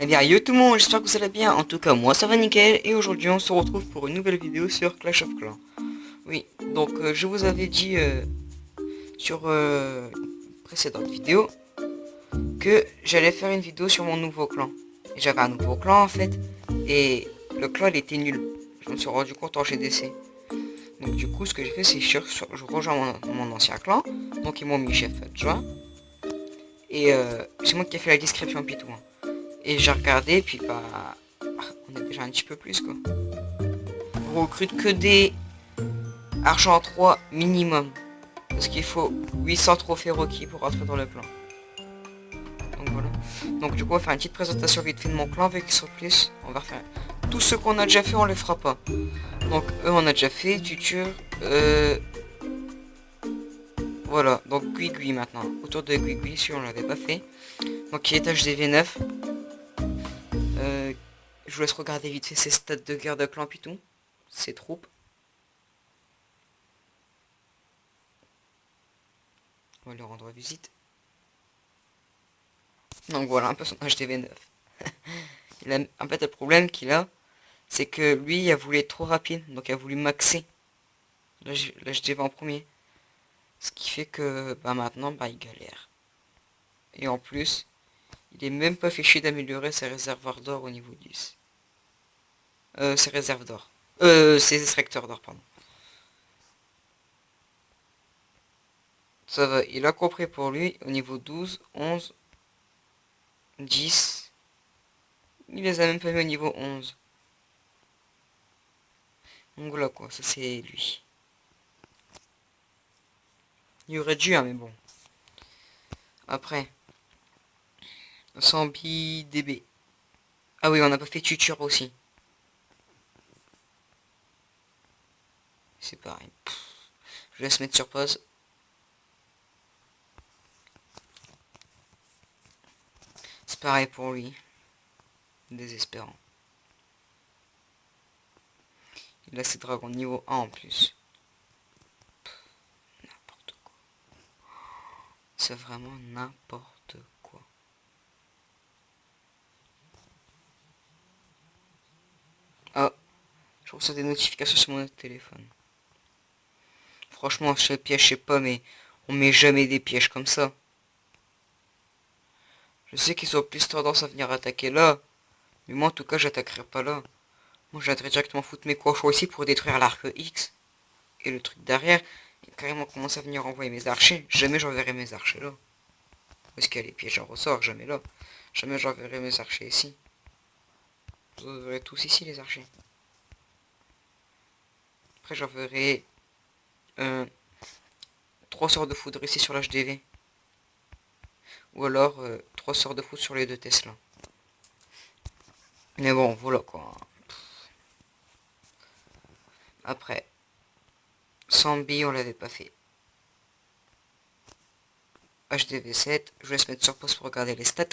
Eh bien, yo tout le monde, j'espère que vous allez bien. En tout cas, moi ça va nickel. Et aujourd'hui, on se retrouve pour une nouvelle vidéo sur Clash of Clans. Oui, donc je vous avais dit sur une précédente vidéo que j'allais faire une vidéo sur mon nouveau clan. Et j'avais un nouveau clan en fait. Et le clan il était nul. Je me suis rendu compte en GDC. Donc du coup, ce que j'ai fait, c'est que je rejoins mon ancien clan. Donc ils m'ont mis chef adjoint. Et c'est moi qui ai fait la description Pitou. Et j'ai regardé, puis bah, on est déjà un petit peu plus quoi. On recrute que des argent 3 minimum. Parce qu'il faut 800 trophées requis pour rentrer dans le clan. Donc voilà. Donc du coup on va faire une petite présentation vite fait de mon clan avec qu'ils sont plus. On va refaire tout ce qu'on a déjà fait, on les fera pas. Donc eux on a déjà fait, tuture. Voilà, donc Guigui maintenant. Autour de Guigui, si on l'avait pas fait. Donc il est HDV9. Je vous laisse regarder vite fait ses stats de guerre de clan Python. Ses troupes. On va lui rendre visite. Donc voilà un peu son HDV9. En fait le problème qu'il a, c'est que lui il a voulu être trop rapide, donc il a voulu maxer l'HDV en premier. Ce qui fait que bah, maintenant bah, il galère. Et en plus, il est même pas fichu d'améliorer ses réservoirs d'or au niveau 10. Ses réserves d'or. Ses extracteurs d'or, pardon. Ça va, il a compris pour lui au niveau 12, 11, 10. Il les a même pas mis au niveau 11. Donc voilà quoi, ça c'est lui. Il aurait dû, hein, mais bon. Après, Sambi DB. Ah oui, on n'a pas fait tuture aussi. C'est pareil. Je laisse mettre sur pause. C'est pareil pour lui. Désespérant. Il a ses dragons niveau 1 en plus. N'importe quoi. C'est vraiment n'importe quoi. Ah, je reçois des notifications sur mon téléphone. Franchement, ce piège, je sais pas, mais on met jamais des pièges comme ça. Je sais qu'ils ont plus tendance à venir attaquer là, mais moi en tout cas, j'attaquerai pas là. Moi, j'attaquerai directement foutre mes cochons ici pour détruire l'arc X. Et le truc derrière, il carrément commence à venir envoyer mes archers. Jamais j'enverrai mes archers là. Parce qu'il y a les pièges en ressort, jamais là. Jamais j'enverrai mes archers ici. Vous enverrez tous ici les archers. Après, j'enverrai 3 sorts de foudre ici sur l'HDV. Ou alors 3 sorts de foudre sur les deux Tesla. Mais bon, voilà quoi. Après, Sambi, on l'avait pas fait. HDV7, je vous laisse mettre sur pause pour regarder les stats.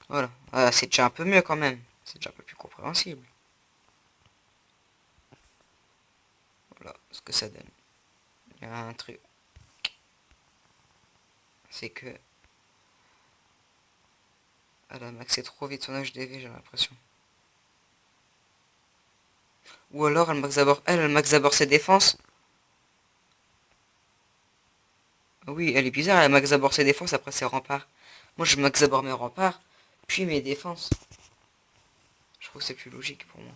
Voilà, ah, c'est déjà un peu mieux quand même. C'est déjà un peu plus compréhensible. Voilà ce que ça donne. Il y a un truc. C'est que elle a maxé trop vite son HDV, j'ai l'impression. Ou alors elle max d'abord ses défenses. Ah oui, elle est bizarre, elle max d'abord ses défenses, après ses remparts. Moi je max d'abord mes remparts, puis mes défenses. Je trouve que c'est plus logique pour moi.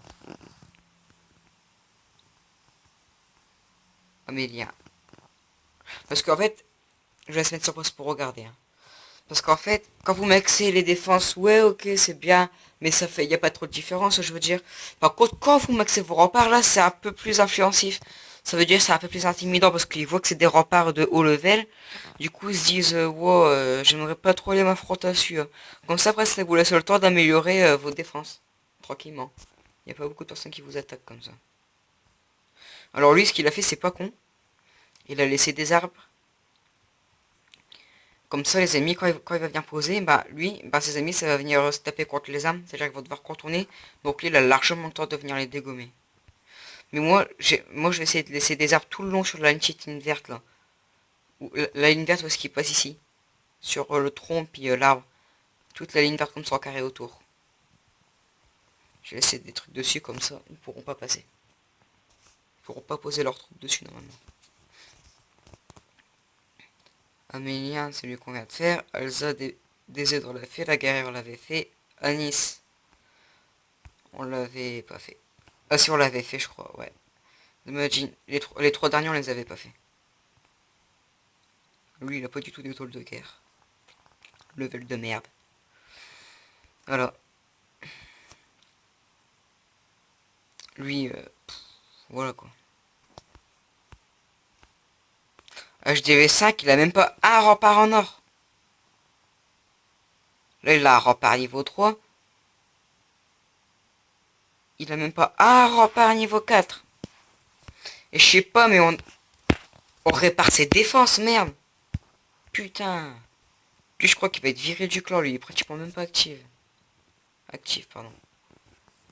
Amélien. Parce qu'en fait, je vais se mettre sur pause pour regarder. Hein. Parce qu'en fait, quand vous maxez les défenses, ouais, ok, c'est bien, mais ça fait, il n'y a pas trop de différence, je veux dire. Par contre, quand vous maxez vos remparts, là, c'est un peu plus influencif. Ça veut dire c'est un peu plus intimidant parce qu'ils voient que c'est des remparts de haut level. Du coup, ils se disent, wow, j'aimerais pas trop aller m'affronter dessus. Hein. Comme ça, après, ça vous laisse le temps d'améliorer vos défenses. Tranquillement. Il n'y a pas beaucoup de personnes qui vous attaquent comme ça. Alors lui, ce qu'il a fait, c'est pas con. Il a laissé des arbres. Comme ça, les ennemis, quand il va venir poser, bah lui, bah ses ennemis, ça va venir se taper contre les armes. C'est-à-dire qu'ils vont devoir contourner. Donc lui, il a largement le temps de venir les dégommer. Mais moi, je vais essayer de laisser des arbres tout le long sur la ligne verte, là. La ligne verte, où est-ce qu'il passe ici. Sur le tronc, puis l'arbre. toute la ligne verte comme ça en carré autour. Je vais laisser des trucs dessus comme ça, ils ne pourront pas passer. Ils pourront pas poser leurs troupes dessus normalement. Amélien, c'est lui qu'on vient de faire. Elsa, Désir, on l'a fait. La guerrière, on l'avait fait. Anis, on l'avait pas fait. Ah si, on l'avait fait, je crois, ouais. Imagine, les trois derniers, on les avait pas fait. Lui, il a pas du tout d'étoile de guerre. Level de merde. Voilà. Lui, voilà quoi. HDV5, il a même pas un rempart en or. Là, il a un rempart niveau 3. Il a même pas un rempart niveau 4. Et je sais pas, mais on répare ses défenses, merde. Putain. Lui, je crois qu'il va être viré du clan, lui. Il est pratiquement même pas actif. Actif, pardon.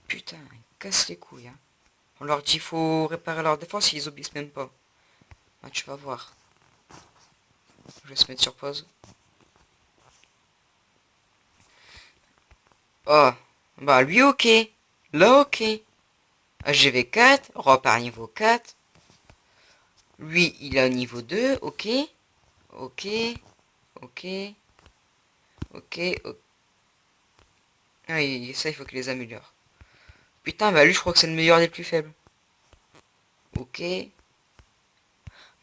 Putain, il casse les couilles, hein. On leur dit faut réparer leur défense, ils obéissent même pas. Ah, tu vas voir. Je vais se mettre sur pause. Oh, bah lui ok. Là ok. HGV4, repart niveau 4. Lui, il est au niveau 2, ok. Ok. Ok. Ok. Ok. Ah, ça, il faut qu'il les améliore. Putain, bah lui, je crois que c'est le meilleur des plus faibles. Ok. Mais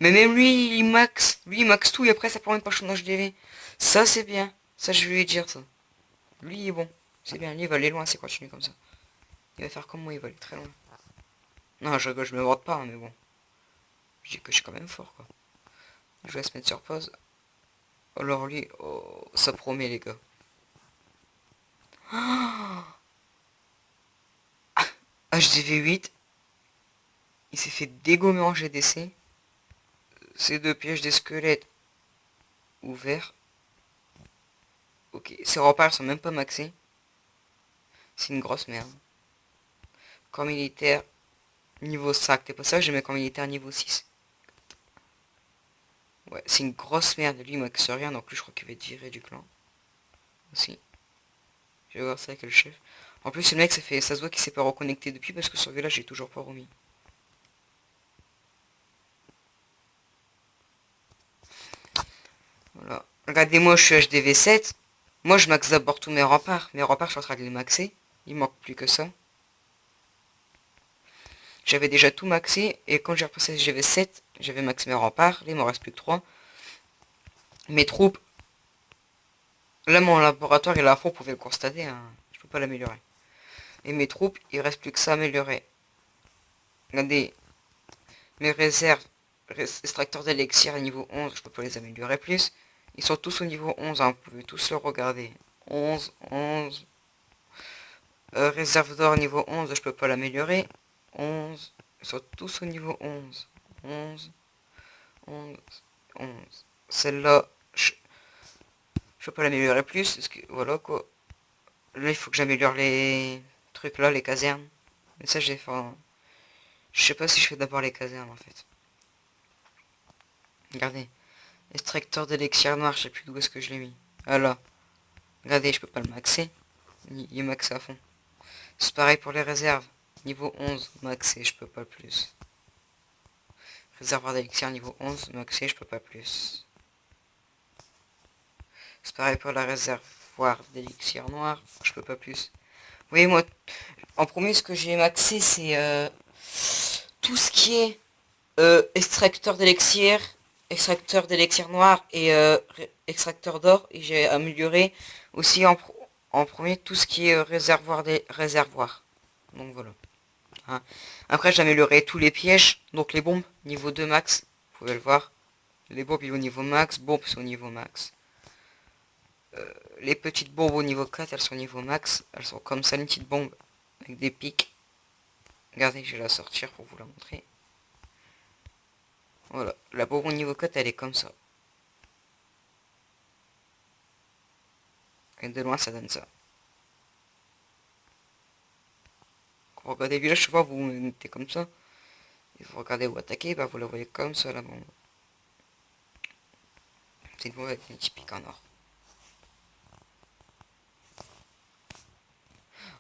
même lui, il max. Lui, il max tout et après, ça permet pas changer HDV. Ça, c'est bien. Ça, je vais lui dire ça. Lui, il est bon. C'est bien. Lui, il va aller loin s'il continue comme ça. Il va faire comme moi, il va aller très loin. Non, je rigole, je me vante pas, hein, mais bon. Je dis que je suis quand même fort, quoi. Je vais se mettre sur pause. Alors lui, oh, ça promet, les gars. HDV8. Il s'est fait dégommer en GDC. Ces deux pièges des squelettes ouverts. Ok, ces remparts sont même pas maxés. C'est une grosse merde. Corps militaire niveau 5. T'es pas ça que j'ai mis corps militaire niveau 6. Ouais, c'est une grosse merde. Lui, il maxe rien. Donc lui, je crois qu'il va être viré du clan. Aussi. Je vais voir ça avec le chef. En plus, le mec, ça se voit qu'il s'est pas reconnecté depuis parce que sur village, j'ai toujours pas remis. Voilà. Regardez-moi, je suis HDV7. Moi, je maxe d'abord tous mes remparts. Mes remparts, je suis en train de les maxer. Il manque plus que ça. J'avais déjà tout maxé. Et quand j'ai repassé HDV7, j'avais maxé mes remparts. Là, il m'en reste plus que 3. Mes troupes. Là, mon laboratoire, il est à fond, vous pouvez le constater. Hein. Je peux pas l'améliorer. Et mes troupes, il reste plus que ça à améliorer. Regardez. Mes réserves. Extracteurs d'élixir à niveau 11, je peux pas les améliorer plus. Ils sont tous au niveau 11, hein, vous pouvez tous le regarder. 11, 11. Réserve d'or niveau 11, je peux pas l'améliorer. 11. Ils sont tous au niveau 11. 11. 11. 11. Celle-là, je peux pas l'améliorer plus. Parce que, voilà quoi. Là, il faut que j'améliore les trucs là, les casernes. Mais ça, j'ai fait. Je sais pas si je fais d'abord les casernes en fait. Regardez. Extracteur d'élixir noir, je sais plus d'où est-ce que je l'ai mis. Ah là. Regardez, je peux pas le maxer. Il est maxé à fond. C'est pareil pour les réserves. Niveau 11, maxé, je peux pas plus. Réservoir d'élixir niveau 11, maxé, je peux pas plus. C'est pareil pour la réservoir d'élixir noir, je peux pas plus. Vous voyez, moi, en premier, ce que j'ai maxé, c'est tout ce qui est extracteur d'élixir noir et extracteur d'or. Et j'ai amélioré aussi en premier tout ce qui est réservoir. Donc voilà. Hein. Après, j'ai amélioré tous les pièges, donc les bombes, niveau 2 max. Vous pouvez le voir. Les bombes, ils sont au niveau max, bombes sont au niveau max. Les petites bombes au niveau 4, elles sont au niveau max. Elles sont comme ça, une petite bombe avec des pics. Regardez, je vais la sortir pour vous la montrer. Voilà, la bombe au niveau 4, elle est comme ça. Et de loin, ça donne ça. Quand vous regardez le village, souvent vous mettez comme ça. Et vous regardez où attaquer, bah vous la voyez comme ça, la bombe. C'est une bombe avec une petite pique en or.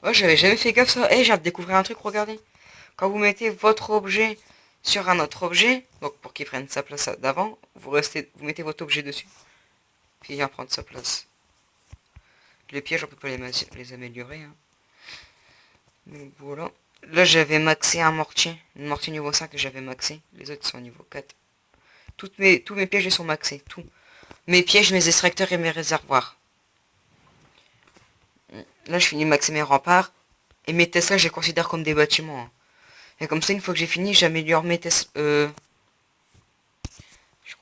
Oh, j'avais jamais fait gaffe ça. Eh, j'ai découvert un truc, regardez. Quand vous mettez votre objet sur un autre objet, donc pour qu'il prenne sa place d'avant, vous mettez votre objet dessus. Puis il vient prendre sa place. Les pièges, on peut pas les améliorer. Hein. Donc voilà. Là, j'avais maxé un mortier. Une mortier niveau 5 que j'avais maxé. Les autres sont niveau 4. Tous mes pièges ils sont maxés. Tout. Mes pièges, mes extracteurs et mes réservoirs. Là, je finis de maxer mes remparts. Et mes Tesla, je les considère comme des bâtiments. Hein. Et comme ça, une fois que j'ai fini, j'améliore mes Tesla. Je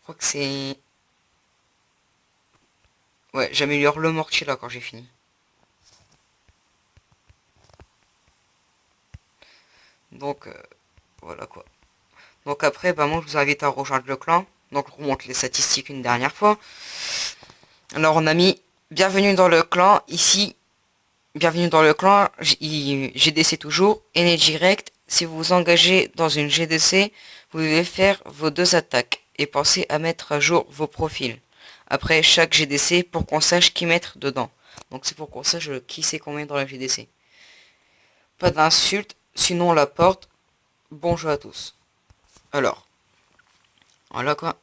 crois que c'est... Ouais, j'améliore le mortier là quand j'ai fini. Donc, voilà quoi. Donc après, bah moi je vous invite à rejoindre le clan. Donc je remonte les statistiques une dernière fois. Alors on a mis bienvenue dans le clan. Ici, bienvenue dans le clan. GDC toujours. Energy Direct. Si vous vous engagez dans une GDC, vous devez faire vos 2 attaques. Et pensez à mettre à jour vos profils. Après chaque GDC pour qu'on sache qui mettre dedans. Donc c'est pour qu'on sache qui c'est qu'on met dans la GDC. Pas d'insultes, sinon on la porte. Bonjour à tous. Alors, voilà quoi.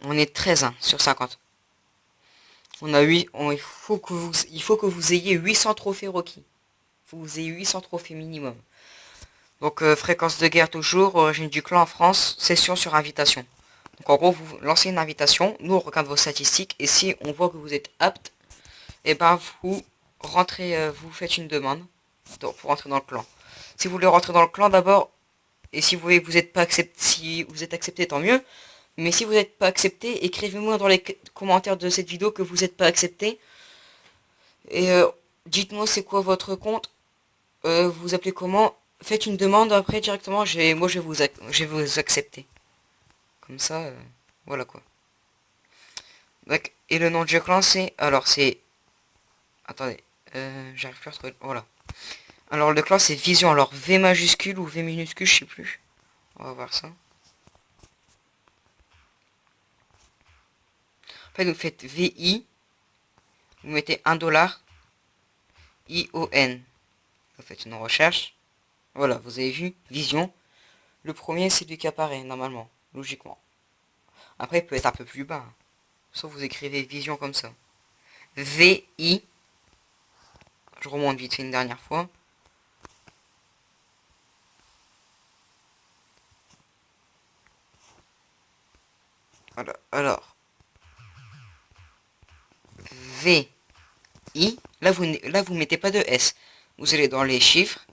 On est 13 hein, sur 50. On a 8. Il faut que vous ayez 800 trophées requis. Il faut que vous ayez 800 trophées minimum. Donc fréquence de guerre toujours, origine du clan en France, session sur invitation. Donc en gros, vous lancez une invitation, nous on regarde vos statistiques, et si on voit que vous êtes apte, et ben vous rentrez, vous faites une demande pour rentrer dans le clan. Si vous voulez rentrer dans le clan d'abord, et si vous voyez que vous n'êtes pas accepté, si vous êtes accepté, tant mieux. Mais si vous n'êtes pas accepté, écrivez-moi dans les commentaires de cette vidéo que vous n'êtes pas accepté. Et dites-moi c'est quoi votre compte. Vous appelez comment. Faites une demande après directement. Moi je vais vous accepter. Comme ça, voilà quoi. Donc, et le nom du clan c'est... Alors c'est... Attendez. J'arrive plus à retrouver... Voilà. Alors le clan c'est Vision. Alors V majuscule ou V minuscule, je sais plus. On va voir ça. En fait, vous faites VI, vous mettez $1, ION. Vous faites une recherche. Voilà, vous avez vu, Vision. Le premier, c'est lui qui apparaît, normalement, logiquement. Après, il peut être un peu plus bas. Hein. Sauf vous écrivez Vision comme ça. VI. Je remonte vite fait une dernière fois. Voilà, alors. VI. Là, vous mettez pas de S. Vous allez dans les chiffres.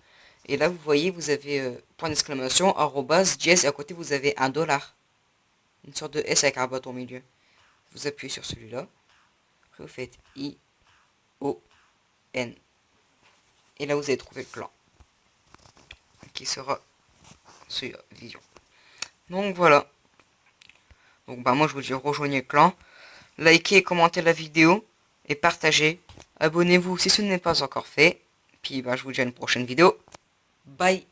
Et là, vous voyez, vous avez point d'exclamation, arrobas, dièse, et à côté, vous avez $1. Une sorte de S avec un bâton au milieu. Vous appuyez sur celui-là. Après, vous faites I-O-N. Et là, vous allez trouver le clan. Qui sera celui-là, Vision. Donc, voilà. Donc, bah, moi, je vous dis, rejoignez le clan. Likez et commentez la vidéo. Et partagez. Abonnez-vous si ce n'est pas encore fait. Puis, bah, je vous dis à une prochaine vidéo. Bye.